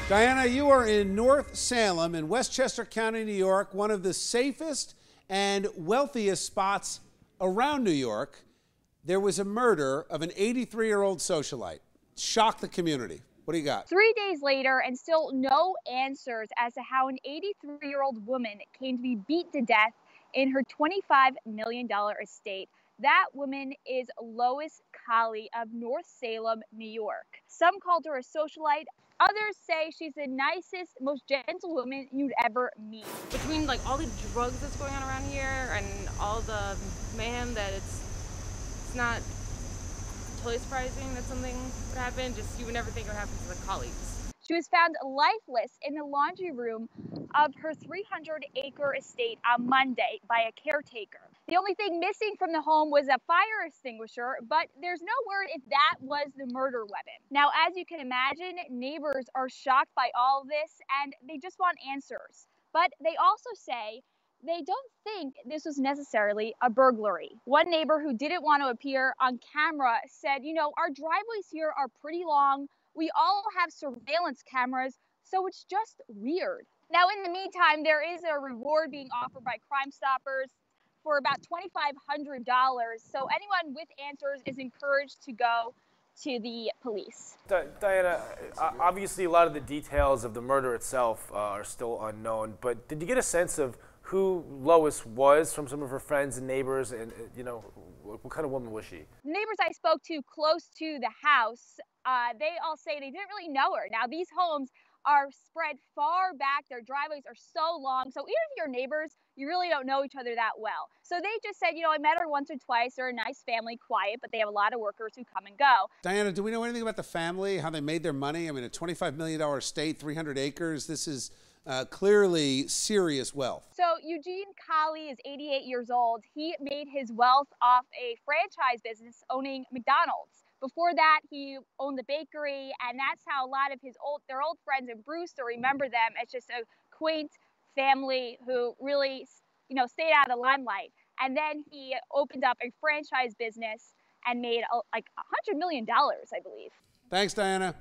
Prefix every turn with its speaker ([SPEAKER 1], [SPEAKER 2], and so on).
[SPEAKER 1] Diana, you are in North Salem in Westchester County, New York, one of the safest and wealthiest spots around New York. There was a murder of an 83-year-old socialite. Shocked the community. What do you got?
[SPEAKER 2] 3 days later, and still no answers as to how an 83-year-old woman came to be beat to death in her $25 million estate. That woman is Lois Colley of North Salem, New York. Some called her a socialite. Others say she's the nicest, most gentle woman you'd ever meet.
[SPEAKER 3] Between like all the drugs that's going on around here and all the mayhem, that it's not totally surprising that something would happen. Just you would never think it would happen to the colleagues.
[SPEAKER 2] She was found lifeless in the laundry room of her 300-acre estate on Monday by a caretaker. The only thing missing from the home was a fire extinguisher, but there's no word if that was the murder weapon. Now, as you can imagine, neighbors are shocked by all of this, and they just want answers. But they also say they don't think this was necessarily a burglary. One neighbor who didn't want to appear on camera said, you know, our driveways here are pretty long. We all have surveillance cameras, so it's just weird. Now, in the meantime, there is a reward being offered by Crime Stoppers for about $2,500. So anyone with answers is encouraged to go to the police.
[SPEAKER 4] Diana, obviously a lot of the details of the murder itself are still unknown, but did you get a sense of who Lois was from some of her friends and neighbors, and you know, what kind of woman was she?
[SPEAKER 2] The neighbors I spoke to close to the house, they all say they didn't really know her. Now, these homes are spread far back. Their driveways are so long. So even if you're neighbors, you really don't know each other that well. So they just said, you know, I met her once or twice. They're a nice family, quiet, but they have a lot of workers who come and go.
[SPEAKER 1] Diana, do we know anything about the family, how they made their money? I mean, a $25 million estate, 300 acres. This is clearly serious wealth.
[SPEAKER 2] So Eugene Colley is 88 years old. He made his wealth off a franchise business owning McDonald's. Before that, he owned the bakery, and that's how a lot of their old friends in Brewster remember them as just a quaint family who really, you know, stayed out of the limelight. And then he opened up a franchise business and made like $100 million, I believe.
[SPEAKER 1] Thanks, Diana.